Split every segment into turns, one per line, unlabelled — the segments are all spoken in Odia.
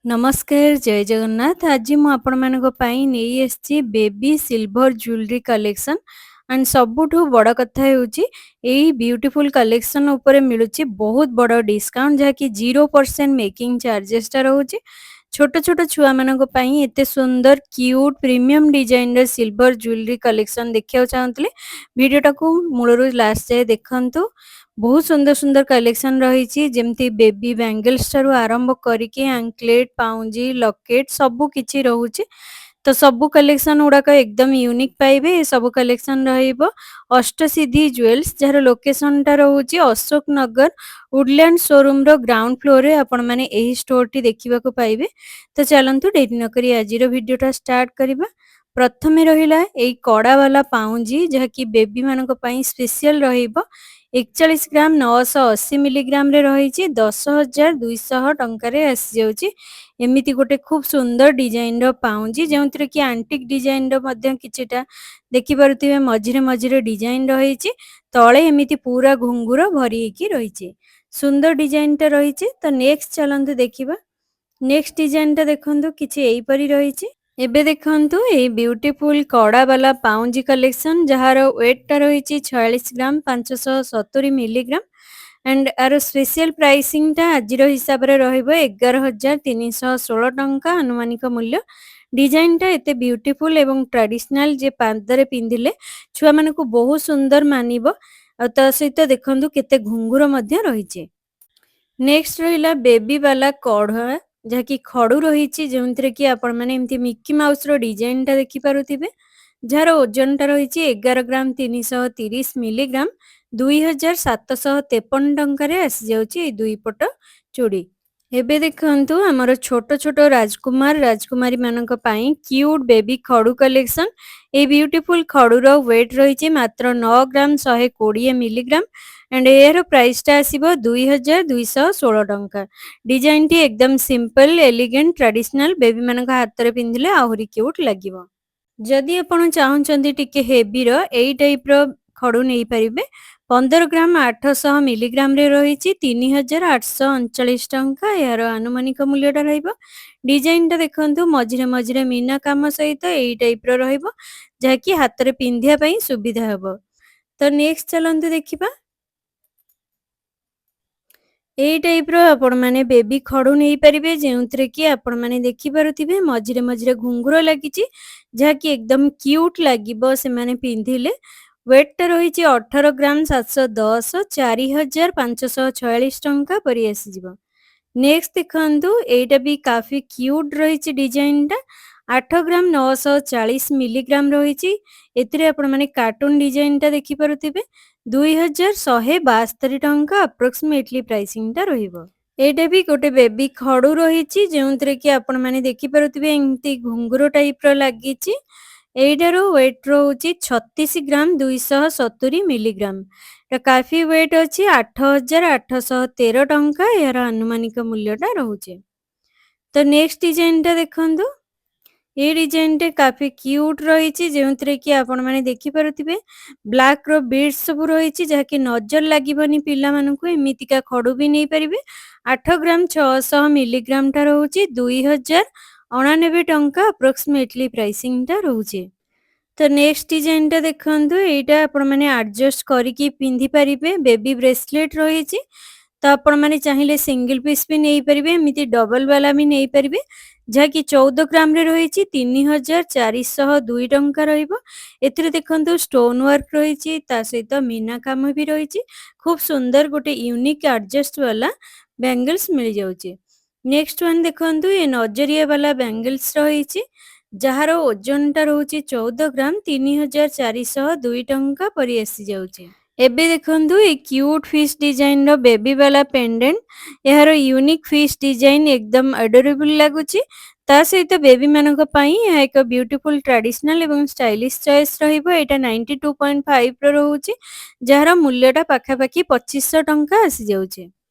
ନମସ୍କାର, ଜୟ ଜଗନ୍ନାଥ। ଆଜି ମୁଁ ଆପଣମାନଙ୍କ ପାଇଁ ନେଇ ଆସିଛି baby silver jewellery collection. And ସବୁଠୁ ବଡ଼ କଥା ହେଉଛି ଏଇ ବ୍ୟୁଟିଫୁଲ କଲେକ୍ସନ ଉପରେ ମିଳୁଛି ବହୁତ ବଡ଼ ଡିସ୍କାଉଣ୍ଟ, ଯାହାକି 0% ମେକିଂ ଚାର୍ଜେସଟା ରହୁଛି। ଛୋଟ ଛୋଟ ଛୁଆମାନଙ୍କ ପାଇଁ ଏତେ ସୁନ୍ଦର କ୍ୟୁଟ୍ ପ୍ରିମିୟମ ଡିଜାଇନର ସିଲଭର ଜ୍ୱେଲେରୀ କଲେକ୍ସନ ଦେଖିବାକୁ ଚାହୁଁଥିଲେ, ଭିଡ଼ିଓଟାକୁ ମୂଳରୁ ଲାଷ୍ଟ ଯାଏ ଦେଖନ୍ତୁ। ବହୁତ ସୁନ୍ଦର ସୁନ୍ଦର କଲେକ୍ସନ ରହିଛି, ଯେମିତି ବେବି ବ୍ୟାଙ୍ଗଲ୍ସ ଠାରୁ ଆରମ୍ଭ କରିକି ଆଙ୍କଲେଟ୍, ପାଉଁଜି, ଲକେଟ୍ ସବୁ କିଛି ରହୁଛି। ତ ସବୁ କଲେକ୍ସନ ଗୁଡ଼ାକ ଏକଦମ ୟୁନିକ୍ ପାଇବେ। ଏ ସବୁ କଲେକ୍ସନ ରହିବ ଅଷ୍ଟସିଦ୍ଧି ଜୁଏଲ୍ସ, ଯାହାର ଲୋକେସନଟା ରହୁଛି ଅଶୋକ ନଗର ଉଡଲ୍ୟାଣ୍ଡ ଶୋରୁମର ଗ୍ରାଉଣ୍ଡ ଫ୍ଲୋରରେ ଆପଣମାନେ ଏହି ଷ୍ଟୋରଟି ଦେଖିବାକୁ ପାଇବେ। ତ ଚାଲନ୍ତୁ ଡେରି ନକରି ଆଜିର ଭିଡ଼ିଓଟା ଷ୍ଟାର୍ଟ କରିବା। ପ୍ରଥମେ ରହିଲା ଏଇ କଡ଼ାବାଲା ପାଉଁଜି, ଯାହାକି ବେବିମାନଙ୍କ ପାଇଁ ସ୍ପେଶିଆଲ ରହିବ। 41 ଗ୍ରାମ 980 ମିଲିଗ୍ରାମରେ ରହିଛି, 10,200 ଟଙ୍କାରେ ଆସିଯାଉଛି। ଏମିତି ଗୋଟେ ଖୁବ୍ ସୁନ୍ଦର ଡିଜାଇନର ପାଉଁଜି, ଯେଉଁଥିରେ କି ଆଣ୍ଟିକ୍ ଡିଜାଇନର ମଧ୍ୟ କିଛିଟା ଦେଖିପାରୁଥିବେ ମଝିରେ ମଝିରେ ଡିଜାଇନ ରହିଛି। ତଳେ ଏମିତି ପୁରା ଘୁଙ୍ଗୁର ଭରି ହେଇକି ରହିଛି। ସୁନ୍ଦର ଡିଜାଇନଟା ରହିଛି। ତ ନେକ୍ସଟ ଚାଲନ୍ତୁ ଦେଖିବା। ନେକ୍ସଟ ଡିଜାଇନଟା ଦେଖନ୍ତୁ, କିଛି ଏଇପରି ରହିଛି। ଏବେ ଦେଖନ୍ତୁ ଏଇ ବ୍ୟୁଟିଫୁଲ କଡ଼ାବାଲା ପାଉଁଜି କଲେକ୍ସନ, ଯାହାର ୱେଟଟା ରହିଛି 46 ଗ୍ରାମ 570 ମିଲିଗ୍ରାମ। ଆଣ୍ଡ ଆର ସ୍ପେଶିଆଲ ପ୍ରାଇସିଂଟା ଆଜିର ହିସାବରେ ରହିବ 11,316 ଟଙ୍କା ଆନୁମାନିକ ମୂଲ୍ୟ। ଡିଜାଇନଟା ଏତେ ବ୍ୟୁଟିଫୁଲ ଏବଂ ଟ୍ରାଡିସନାଲ ଯେ ପାଦରେ ପିନ୍ଧିଲେ ଛୁଆମାନଙ୍କୁ ବହୁତ ସୁନ୍ଦର ମାନିବ। ଆଉ ତା ସହିତ ଦେଖନ୍ତୁ କେତେ ଘୁଙ୍ଗୁର ମଧ୍ୟ ରହିଛି। ନେକ୍ସଟ ରହିଲା ବେବି ବାଲା କଢ଼ା, ଯାହାକି ଖଡ଼ୁ ରହିଛି, ଯେଉଁଥିରେ କି ଆପଣମାନେ ଏମିତି ମିକି ମାଉସର ଡିଜାଇନଟା ଦେଖିପାରୁଥିବେ। ଯାହାର ଓଜନଟା ରହିଛି 11 ଗ୍ରାମ 330 ମିଲିଗ୍ରାମ। 2,753 ଟଙ୍କାରେ ଆସିଯାଉଛି ଏଇ ଦୁଇ ପଟ ଚୁଡ଼ି। ଏବେ ଦେଖନ୍ତୁ ଆମର ଛୋଟ ଛୋଟ ରାଜକୁମାର ରାଜକୁମାରୀ ମାନଙ୍କ ପାଇଁ କ୍ୟୁଟ୍ ବେବି ଖଡ଼ୁ କଲେକ୍ସନ। এই ବ୍ୟୁଟିଫୁଲ ଖଡ଼ୁର ୱେଟ୍ ରହିଛି ମାତ୍ର 9 ଗ୍ରାମ 120 ମିଲିଗ୍ରାମ। ଆଣ୍ଡ ଏହାର ପ୍ରାଇସଟା ଆସିବ 2,216 ଟଙ୍କା। ଡିଜାଇନଟି ଏକଦମ ସିମ୍ପଲ, ଏଲିଗେଣ୍ଟ, ଟ୍ରାଡିସନାଲ। ବେବିମାନଙ୍କ ହାତରେ ପିନ୍ଧିଲେ ଆହୁରି କ୍ୟୁଟ୍ ଲାଗିବ। ଯଦି ଆପଣ ଚାହୁଁଛନ୍ତି ଟିକେ ହେଭିର, ଏଇ ଟାଇପର ଖଡ଼ୁ ନେଇପାରିବେ। 15 ଗ୍ରାମ 800 ମିଲିଗ୍ରାମରେ ରହିଛି, 3,839 ଟଙ୍କା ଏହାର ଆନୁମାନିକ ମୂଲ୍ୟଟା ରହିବ। ଡିଜାଇନଟା ଦେଖନ୍ତୁ ମଝିରେ ମଝିରେ ମିନା କାମ ସହିତ ଏଇ ଟାଇପର ରହିବ, ଯାହାକି ହାତରେ ପିନ୍ଧିବା ପାଇଁ ସୁବିଧା ହେବ। ତ ନେକ୍ସଟ ଚାଲନ୍ତୁ ଦେଖିବା। ଏଇ ଟାଇପର ଆପଣମାନେ ବେବି ଖଡ଼ୁ ନେଇପାରିବେ, ଯେଉଁଥିରେ କି ଆପଣମାନେ ଦେଖିପାରୁଥିବେ ମଝିରେ ମଝିରେ ଘୁଙ୍ଗୁର ଲାଗିଛି, ଯାହାକି ଏକଦମ କ୍ୟୁଟ୍ ଲାଗିବ ସେମାନେ ପିନ୍ଧିଲେ। ୱେଟଟା ରହିଛି 18 ଗ୍ରାମ 710, 4,546 ଟଙ୍କା ପରି ଆସିଯିବ। ନେକ୍ସଟ ଦେଖନ୍ତୁ, ଏଇଟା ବି କାଫି କ୍ୟୁଟ୍ ରହିଛି ଡିଜାଇନଟା। 8 ଗ୍ରାମ 940 ମିଲିଗ୍ରାମ ରହିଛି। ଏଥିରେ ଆପଣମାନେ କାର୍ଟୁନ ଡିଜାଇନଟା ଦେଖିପାରୁଥିବେ। 2,172 ଟଙ୍କା ଆପ୍ରୋକ୍ସିମେଟଲି ପ୍ରାଇସିଂଟା ରହିବ। ଏଇଟା ବି ଗୋଟେ ବେବି ଖଡ଼ୁ ରହିଛି, ଯେଉଁଥିରେ କି ଆପଣମାନେ ଦେଖିପାରୁଥିବେ ଏମିତି ଘୁଙ୍ଗୁର ଟାଇପର ଲାଗିଛି। ଏଇଟାର ୱେଟ୍ ରହୁଛି 36 ଗ୍ରାମ 270 ମିଲିଗ୍ରାମ। এটা କାଫି ୱେଟ୍ ଅଛି। 8,813 ଟଙ୍କା ଏହାର ଆନୁମାନିକ ମୂଲ୍ୟଟା ରହୁଛି। ତ ନେକ୍ସଟ ଡିଜାଇନଟା ଦେଖନ୍ତୁ। এই ଡିଜାଇନଟା କାଫି କ୍ୟୁଟ୍ ରହିଛି, ଯେଉଁଥିରେ କି ଆପଣମାନେ ଦେଖିପାରୁଥିବେ ବ୍ଲାକର ବିଡ୍ସ ସବୁ ରହିଛି, ଯାହାକି ନଜର ଲାଗିବନି ପିଲାମାନଙ୍କୁ। ଏମିତିକା ଖଡ଼ୁ ବି ନେଇପାରିବେ। 8 ଗ୍ରାମ 600 ମିଲିଗ୍ରାମଟା ରହୁଛି, 2,099 ଟଙ୍କା ଆପ୍ରୋକ୍ସିମେଟଲି ପ୍ରାଇସିଂଟା ରହୁଛି। ତ ନେକ୍ସଟ ଡିଜାଇନଟା ଦେଖନ୍ତୁ। ଏଇଟା ଆପଣମାନେ ଆଡଜଷ୍ଟ କରିକି ପିନ୍ଧି ପାରିବେ। ବେବି ବ୍ରେସଲେଟ୍ ରହିଛି। ତ ଆପଣମାନେ ଚାହିଁଲେ ସିଙ୍ଗଲ ପିସ୍ ବି ନେଇପାରିବେ, ଏମିତି ଡବଲ ବାଲା ବି ନେଇପାରିବେ, ଯାହାକି 14 ଗ୍ରାମରେ ରହିଛି, 3,402 ଟଙ୍କା ରହିବ। ଏଥିରେ ଦେଖନ୍ତୁ ଷ୍ଟୋନ ୱାର୍କ ରହିଛି, ତା ସହିତ ମିନା କାମ ବି ରହିଛି। ଖୁବ୍ ସୁନ୍ଦର ଗୋଟେ ୟୁନିକ୍ ଆଡଜଷ୍ଟ ବାଲା ବ୍ୟାଙ୍ଗଲ୍ସ ମିଳିଯାଉଛି। ନେକ୍ସଟ ୱାନ୍ ଦେଖନ୍ତୁ, ଏ ନଜରିଆ ବାଲା ବ୍ୟାଙ୍ଗଲ୍ସ ରହିଛି, ଯାହାର ଓଜନଟା ରହୁଛି 14 ଗ୍ରାମ 3,402 ଟଙ୍କା ପରି ଆସିଯାଉଛି। ଏବେ ଦେଖନ୍ତୁ ଏଇ କ୍ୟୁଟ୍ ଫିସ୍ ଡିଜାଇନର ବେବି ବାଲା ପେଣ୍ଡେଣ୍ଟ। ଏହାର ୟୁନିକ୍ ଫିସ୍ ଡିଜାଇନ ଏକଦମ ଆଡୋରେବଲ ଲାଗୁଛି। ତା ସହିତ ବେବିମାନଙ୍କ ପାଇଁ ଏହା ଏକ ବ୍ୟୁଟିଫୁଲ ଟ୍ରାଡିସନାଲ ଏବଂ ଷ୍ଟାଇଲିଶ ଚଏସ୍ ରହିବ। ଏଇଟା 92.5ର ରହୁଛି, ଯାହାର ମୂଲ୍ୟଟା ପାଖାପାଖି 2,500 ଟଙ୍କା ଆସିଯାଉଛି।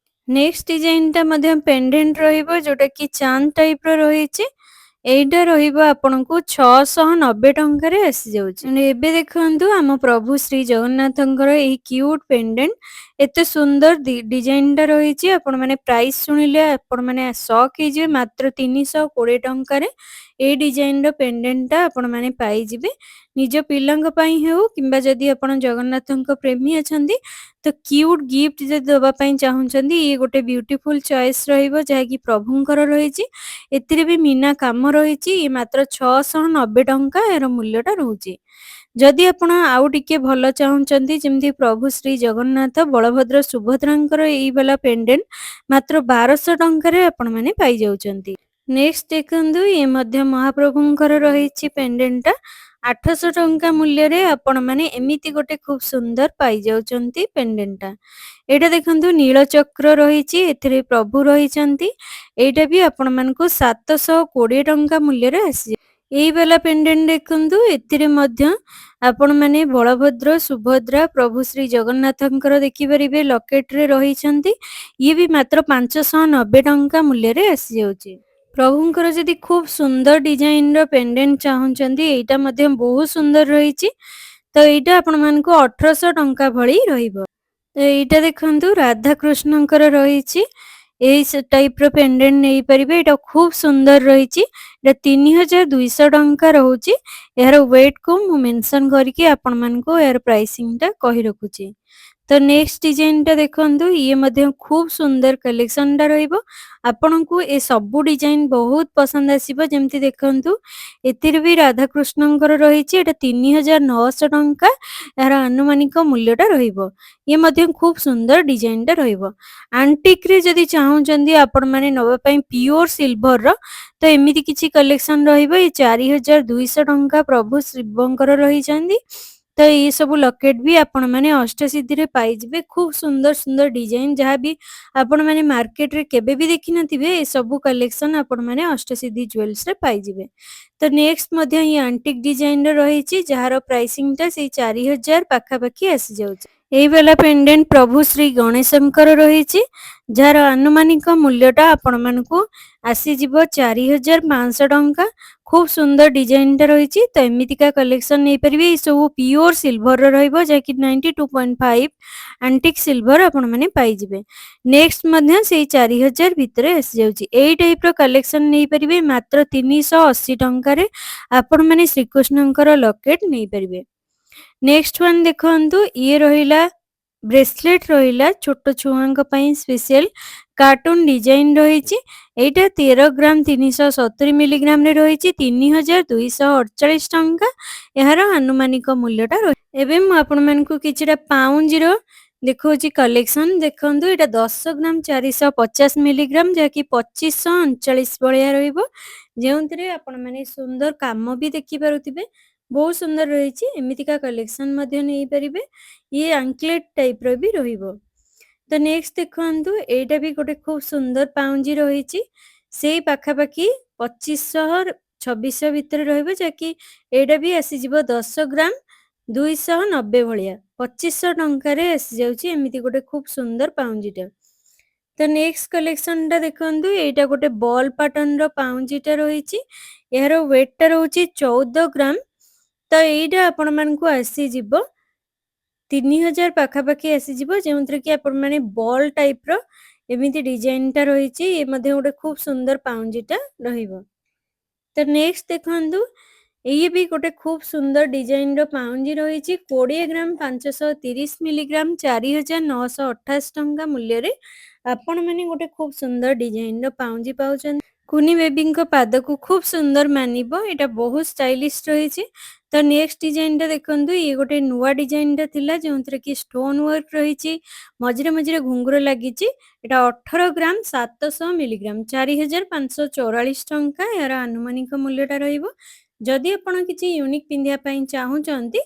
ନେକ୍ସଟ ଡିଜାଇନଟା ମଧ୍ୟ ପେଣ୍ଡେଣ୍ଟ ରହିବ, ଯୋଉଟା କି ଚାନ୍ଦ ଟାଇପର ରହିଛି। এইটা ରହିବ ଆପଣଙ୍କୁ 690 ଟଙ୍କାରେ ଆସିଯାଉଛି। ଏବେ ଦେଖନ୍ତୁ ଆମ ପ୍ରଭୁ ଶ୍ରୀ ଜଗନ୍ନାଥଙ୍କର ଏହି କ୍ୟୁଟ୍ ପେଣ୍ଡେଣ୍ଟ। ଏତେ ସୁନ୍ଦର ଡିଜାଇନଟା ରହିଛି। ଆପଣମାନେ ପ୍ରାଇସ୍ ଶୁଣିଲେ ଆପଣମାନେ ସକ୍ ହେଇଯିବେ। ମାତ୍ର 320 ଟଙ୍କାରେ ଏଇ ଡିଜାଇନର ପେଣ୍ଡେଣ୍ଟଟା ଆପଣମାନେ ପାଇଯିବେ। ନିଜ ପିଲାଙ୍କ ପାଇଁ ହେଉ କିମ୍ବା ଯଦି ଆପଣ ଜଗନ୍ନାଥଙ୍କ ପ୍ରେମୀ ଅଛନ୍ତି ତ କ୍ୟୁଟ୍ ଗିଫ୍ଟ ଯଦି ଦେବା ପାଇଁ ଚାହୁଁଛନ୍ତି, ଇଏ ଗୋଟେ ବ୍ୟୁଟିଫୁଲ ଚଏସ୍ ରହିବ ଯାହାକି ପ୍ରଭୁଙ୍କର ରହିଛି। ଏଥିରେ ବି ମୀନା କାମ ରହିଛି। ଇଏ ମାତ୍ର 690 ଟଙ୍କା ଏହାର ମୂଲ୍ୟଟା ରହୁଛି। ଯଦି ଆପଣ ଆଉ ଟିକେ ଭଲ ଚାହୁଁଛନ୍ତି, ଯେମିତି ପ୍ରଭୁ ଶ୍ରୀ ଜଗନ୍ନାଥ, ବଳଭଦ୍ର, ସୁଭଦ୍ରାଙ୍କର ଏଇ ବାଲା ପେଣ୍ଡେଣ୍ଟ ମାତ୍ର 1200 ଟଙ୍କାରେ ଆପଣମାନେ ପାଇଯାଉଛନ୍ତି। ନେକ୍ସଟ ଦେଖନ୍ତୁ, ଇଏ ମଧ୍ୟ ମହାପ୍ରଭୁଙ୍କର ରହିଛି ପେଣ୍ଡେଣ୍ଟଟା 800 ଟଙ୍କା ମୂଲ୍ୟରେ ଆପଣମାନେ ଏମିତି ଗୋଟେ ଖୁବ ସୁନ୍ଦର ପାଇଯାଉଛନ୍ତି ପେଣ୍ଡେଣ୍ଟଟା। ଏଇଟା ଦେଖନ୍ତୁ ନୀଳଚକ୍ର ରହିଛି, ଏଥିରେ ପ୍ରଭୁ ରହିଛନ୍ତି। ଏଇଟା ବି ଆପଣମାନଙ୍କୁ 720 ଟଙ୍କା ମୂଲ୍ୟରେ ଆସିଯିବ। ଏଇ ବାଲା ପେଣ୍ଡେଣ୍ଟ ଦେଖନ୍ତୁ, ଏଥିରେ ମଧ୍ୟ ଆପଣମାନେ ବଳଭଦ୍ର, ସୁଭଦ୍ରା, ପ୍ରଭୁ ଶ୍ରୀ ଜଗନ୍ନାଥଙ୍କର ଦେଖିପାରିବେ ଲକେଟରେ ରହିଛନ୍ତି। ଇଏ ବି ମାତ୍ର 590 ଟଙ୍କା ମୂଲ୍ୟରେ ଆସିଯାଉଛି। ପ୍ରଭୁଙ୍କର ଯଦି ଖୁବ ସୁନ୍ଦର ଡିଜାଇନର ପେଣ୍ଡେଣ୍ଟ ଚାହୁଁଛନ୍ତି, ଏଇଟା ମଧ୍ୟ ବହୁତ ସୁନ୍ଦର ରହିଛି। ତ ଏଇଟା ଆପଣମାନଙ୍କୁ 1800 ଟଙ୍କା ଭଳି ରହିବ। ତ ଏଇଟା ଦେଖନ୍ତୁ ରାଧାକୃଷ୍ଣଙ୍କର ରହିଛି। ଏଇ ଟାଇପର ପେଣ୍ଡେଣ୍ଟ ନେଇପାରିବେ। ଏଇଟା ଖୁବ ସୁନ୍ଦର ରହିଛି। ଏଇଟା 3200 ଟଙ୍କା ରହୁଛି। ଏହାର ୱେଟକୁ ମୁଁ ମେନସନ କରିକି ଆପଣମାନଙ୍କୁ ଏହାର ପ୍ରାଇସିଂଟା କହି ରଖୁଛି। ତ ନେକ୍ସଟ ଡିଜାଇନଟା ଦେଖନ୍ତୁ, ଇଏ ମଧ୍ୟ ଖୁବ ସୁନ୍ଦର କଲେକ୍ସନଟା ରହିବ। ଆପଣଙ୍କୁ ଏ ସବୁ ଡିଜାଇନ ବହୁତ ପସନ୍ଦ ଆସିବ। ଯେମିତି ଦେଖନ୍ତୁ, ଏଥିରେ ବି ରାଧାକୃଷ୍ଣଙ୍କର ରହିଛି। ଏଇଟା 3900 ଟଙ୍କା ଏହାର ଆନୁମାନିକ ମୂଲ୍ୟଟା ରହିବ। ଇଏ ମଧ୍ୟ ଖୁବ ସୁନ୍ଦର ଡିଜାଇନଟା ରହିବ। ଆଣ୍ଟିକରେ ଯଦି ଚାହୁଁଛନ୍ତି ଆପଣମାନେ ନେବା ପାଇଁ ପିଓର ସିଲଭରର, ତ ଏମିତି କିଛି କଲେକ୍ସନ ରହିବ। ଏ 4200 ଟଙ୍କା ପ୍ରଭୁ ଶିବଙ୍କର ରହିଛନ୍ତି। ତ ଏଇ ସବୁ ଲକେଟ ବି ଆପଣମାନେ ଅଷ୍ଟସିଦ୍ଧିରେ ପାଇଯିବେ। ଖୁବ ସୁନ୍ଦର ସୁନ୍ଦର ଡିଜାଇନ, ଯାହାବି ଆପଣମାନେ ମାର୍କେଟରେ କେବେ ବି ଦେଖିନଥିବେ, ଏସବୁ କଲେକ୍ସନ ଆପଣମାନେ ଅଷ୍ଟସିଦ୍ଧି ଜୁଏଲ୍ସରେ ପାଇଯିବେ। ତ ନେକ୍ସଟ ମଧ୍ୟ ଇଏ ଆଣ୍ଟିକ ଡିଜାଇନର ରହିଛି, ଯାହାର ପ୍ରାଇସିଂଟା ସେଇ 4000 ପାଖାପାଖି ଆସିଯାଉଛି। ଏଇ ବାଲା ପେଣ୍ଡେଣ୍ଟ ପ୍ରଭୁ ଶ୍ରୀ ଗଣେଶଙ୍କର ରହିଛି, ଯାହାର ଆନୁମାନିକ ମୂଲ୍ୟଟା ଆପଣମାନଙ୍କୁ ଆସିଯିବ 4500 ଟଙ୍କା। ଖୁବ ସୁନ୍ଦର ଡିଜାଇନଟା ରହିଛି। ତ ଏମିତିକା କଲେକ୍ସନ ନେଇପାରିବେ। ଏଇ ସବୁ ପିଓର ସିଲଭରର ରହିବ, ଯାହାକି 92.5 ଆଣ୍ଟିକ ସିଲଭର ଆପଣମାନେ ପାଇଯିବେ। ନେକ୍ସଟ ମଧ୍ୟ ସେଇ 4000 ଭିତରେ ଆସିଯାଉଛି। ଏଇ ଟାଇପର କଲେକ୍ସନ ନେଇପାରିବେ ମାତ୍ର 380 ଟଙ୍କାରେ ଆପଣମାନେ ଶ୍ରୀକୃଷ୍ଣଙ୍କର ଲକେଟ ନେଇପାରିବେ। ନେକ୍ସଟ ୱାନ୍ ଦେଖନ୍ତୁ, ଇଏ ରହିଲା ବ୍ରେସଲେଟ ରହିଲା ଛୋଟ ଛୁଆଙ୍କ ପାଇଁ ସ୍ପେଶିଆଲ କାର୍ଟୁନ ଡିଜାଇନ ରହିଛି। ଏଇଟା 13 ଗ୍ରାମ 370 ମିଲିଗ୍ରାମରେ ରହିଛି 3248 ଟଙ୍କା ଏହାର ଆନୁମାନିକ ମୂଲ୍ୟଟା ରହିଛି। ଏବେ ମୁଁ ଆପଣମାନଙ୍କୁ କିଛିଟା ପାଉଞ୍ଜିର ଦେଖଉଛି କଲେକ୍ସନ। ଦେଖନ୍ତୁ, ଏଇଟା 10 ଗ୍ରାମ 450 ମିଲିଗ୍ରାମ, ଯାହାକି 2539 ଭଳିଆ ରହିବ। ଯେଉଁଥିରେ ଆପଣମାନେ ସୁନ୍ଦର କାମ ବି ଦେଖିପାରୁଥିବେ। ବହୁତ ସୁନ୍ଦର ରହିଛି। ଏମିତିକା କଲେକ୍ସନ ମଧ୍ୟ ନେଇପାରିବେ। ଇଏ ଆଙ୍କଲେଟ ଟାଇପର ବି ରହିବ। ତ ନେକ୍ସଟ ଦେଖନ୍ତୁ, ଏଇଟା ବି ଗୋଟେ ଖୁବ ସୁନ୍ଦର ପାଉଁଜି ରହିଛି। ସେଇ ପାଖାପାଖି 2500 ଭିତରେ ରହିବ, ଯାହାକି ଏଇଟା ବି ଆସିଯିବ 10 ଗ୍ରାମ 290 ଭଳିଆ 2500 ଟଙ୍କାରେ ଆସିଯାଉଛି। ଏମିତି ଗୋଟେ ଖୁବ ସୁନ୍ଦର ପାଉଁଜିଟା। ତ ନେକ୍ସଟ କଲେକ୍ସନଟା ଦେଖନ୍ତୁ, ଏଇଟା ଗୋଟେ ବଲ ପାଟର୍ନର ପାଉଁଜିଟା ରହିଛି। ଏହାର ୱେଟଟା ରହୁଛି 14 ଗ୍ରାମ। ତ ଏଇଟା ଆପଣମାନଙ୍କୁ ଆସିଯିବ 3000 ପାଖାପାଖି ଆସିଯିବ, ଯେଉଁଥିରେ କି ଆପଣମାନେ ବଲ ଟାଇପର ଏମିତି ଡିଜାଇନଟା ରହିଛି। ଏ ମଧ୍ୟ ଗୋଟେ ଖୁବ ସୁନ୍ଦର ପାଉଁଜିଟା ରହିବ। ତ ନେକ୍ସଟ ଦେଖନ୍ତୁ, ଇଏ ବି ଗୋଟେ ଖୁବ ସୁନ୍ଦର ଡିଜାଇନର ପାଉଁଜି ରହିଛି। 20 ଗ୍ରାମ 530 ମିଲିଗ୍ରାମ 4928 ଟଙ୍କା ମୂଲ୍ୟରେ ଆପଣମାନେ ଗୋଟେ ଖୁବ ସୁନ୍ଦର ଡିଜାଇନର ପାଉଁଜି ପାଉଛନ୍ତି। କୁନି ବେବିଙ୍କ ପାଦକୁ ଖୁବ ସୁନ୍ଦର ମାନିବ। ଏଇଟା ବହୁତ ଷ୍ଟାଇଲିଶ ରହିଛି। ତ ନେକ୍ସଟ ଡିଜାଇନଟା ଦେଖନ୍ତୁ, ଇଏ ଗୋଟେ ନୂଆ ଡିଜାଇନଟା ଥିଲା, ଯେଉଁଥିରେ କି ଷ୍ଟୋନ ୱାର୍କ ରହିଛି, ମଝିରେ ମଝିରେ ଘୁଙ୍ଗୁର ଲାଗିଛି। ଏଇଟା 18 ଗ୍ରାମ 700 ମିଲିଗ୍ରାମ 4544 ଟଙ୍କା ଏହାର ଆନୁମାନିକ ମୂଲ୍ୟଟା ରହିବ। ଯଦି ଆପଣ କିଛି ୟୁନିକ୍ ପିନ୍ଧିବା ପାଇଁ ଚାହୁଁଛନ୍ତି,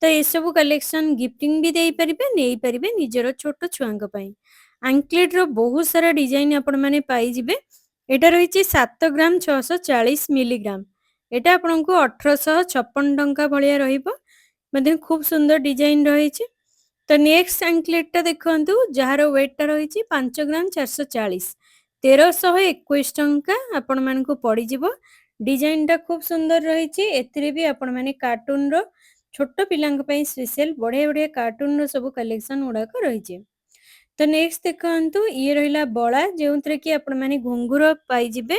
ତ ଏସବୁ କଲେକ୍ସନ ଗିଫ୍ଟିଂ ବି ଦେଇପାରିବେ, ନେଇପାରିବେ ନିଜର ଛୋଟ ଛୁଆଙ୍କ ପାଇଁ। ଆଙ୍କଲେଟର ବହୁତ ସାରା ଡିଜାଇନ ଆପଣମାନେ ପାଇଯିବେ। ଏଇଟା ରହିଛି 7 ଗ୍ରାମ 640 ମିଲିଗ୍ରାମ। ଏଇଟା ଆପଣଙ୍କୁ 1856 ଟଙ୍କା ଭଳିଆ ରହିବ। ମଧ୍ୟ ଖୁବ ସୁନ୍ଦର ଡିଜାଇନ ରହିଛି। ତ ନେକ୍ସଟ ଆଙ୍କଲେଟଟା ଦେଖନ୍ତୁ, ଯାହାର ୱେଟଟା ରହିଛି 5 ଗ୍ରାମ 440 1321 ଟଙ୍କା ଆପଣମାନଙ୍କୁ ପଡ଼ିଯିବ। ଡିଜାଇନଟା ଖୁବ ସୁନ୍ଦର ରହିଛି। ଏଥିରେ ବି ଆପଣମାନେ କାର୍ଟୁନର ଛୋଟ ପିଲାଙ୍କ ପାଇଁ ସ୍ପେଶିଆଲ ବଢ଼ିଆ ବଢ଼ିଆ କାର୍ଟୁନର ସବୁ କଲେକ୍ସନ ଗୁଡ଼ାକ ରହିଛି। ତ ନେକ୍ସଟ ଦେଖନ୍ତୁ ଇଏ ରହିଲା ବଳା ଯେଉଁଥିରେ କି ଆପଣମାନେ ଘୁଙ୍ଗୁର ପାଇଯିବେ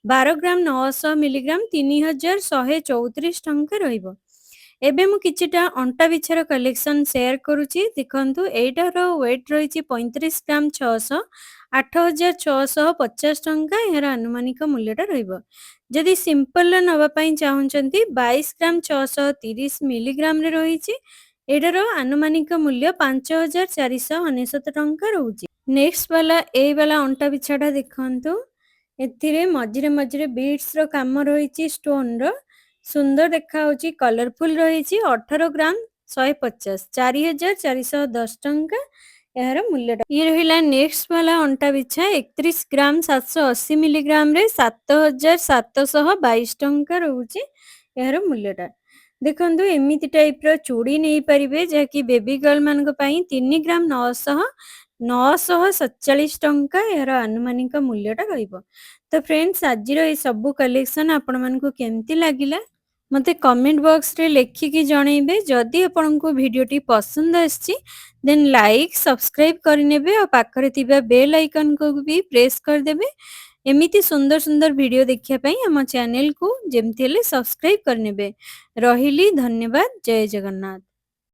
12 ଗ୍ରାମ 900 ମିଲିଗ୍ରାମ 3134 ଟଙ୍କା ରହିବ। ଏବେ ମୁଁ କିଛିଟା ଅଣ୍ଟା ବିଛାର କଲେକ୍ସନ ସେୟାର କରୁଛି ଦେଖନ୍ତୁ ଏଇଟାର ୱେଟ୍ ରହିଛି 35 ଗ୍ରାମ 600 8650 ଟଙ୍କା ଏହାର ଆନୁମାନିକ ମୂଲ୍ୟଟା ରହିବ। ଯଦି ସିମ୍ପଲର ନେବା ପାଇଁ ଚାହୁଁଛନ୍ତି 22 ଗ୍ରାମ 630 ମିଲିଗ୍ରାମରେ ରହିଛି ଏଇଟାର ଆନୁମାନିକ ମୂଲ୍ୟ 5499 ଟଙ୍କା ରହୁଛି। ନେକ୍ସଟ ବାଲା ଏଇ ବାଲା ଅଣ୍ଟା ବିଛାଟା ଦେଖନ୍ତୁ ଏଥିରେ ମଝିରେ ମଝିରେ ବିଟ୍ସର କାମ ରହିଛି ଷ୍ଟୋନର ସୁନ୍ଦର ଦେଖାଯାଉଛି କଲରଫୁଲ ରହିଛି 18 ଗ୍ରାମ 150 4410 ଟଙ୍କା ଏହାର ମୂଲ୍ୟଟା। ଇଏ ରହିଲା ନେକ୍ସଟ ବାଲା ଅଣ୍ଟା ବିଛା 31 ଗ୍ରାମ 780 ମିଲିଗ୍ରାମରେ 7722 ଟଙ୍କା ରହୁଛି ଏହାର ମୂଲ୍ୟଟା। ଦେଖନ୍ତୁ ଏମିତି ଟାଇପର ଚୁଡ଼ି ନେଇପାରିବେ ଯାହାକି ବେବି ଗର୍ଲ ମାନଙ୍କ ପାଇଁ 3 ଗ୍ରାମ 947 ଟଙ୍କା ଏହାର ଆନୁମାନିକ ମୂଲ୍ୟଟା ରହିବ। ତ ଫ୍ରେଣ୍ଡସ୍ ଆଜିର ଏଇ ସବୁ କଲେକ୍ସନ ଆପଣମାନଙ୍କୁ କେମିତି ଲାଗିଲା ମୋତେ କମେଣ୍ଟ ବକ୍ସରେ ଲେଖିକି ଜଣେଇବେ। ଯଦି ଆପଣଙ୍କୁ ଭିଡ଼ିଓଟି ପସନ୍ଦ ଆସିଛି ଦେନ୍ ଲାଇକ୍ ସବସ୍କ୍ରାଇବ୍ କରିନେବେ ଆଉ ପାଖରେ ଥିବା ବେଲ୍ ଆଇକନକୁ ବି ପ୍ରେସ୍ କରିଦେବେ। ଏମିତି ସୁନ୍ଦର ସୁନ୍ଦର ଭିଡ଼ିଓ ଦେଖିବା ପାଇଁ ଆମ ଚ୍ୟାନେଲକୁ ଯେମିତି ହେଲେ ସବସ୍କ୍ରାଇବ୍ କରିନେବେ। ରହିଲି ଧନ୍ୟବାଦ ଜୟ ଜଗନ୍ନାଥ।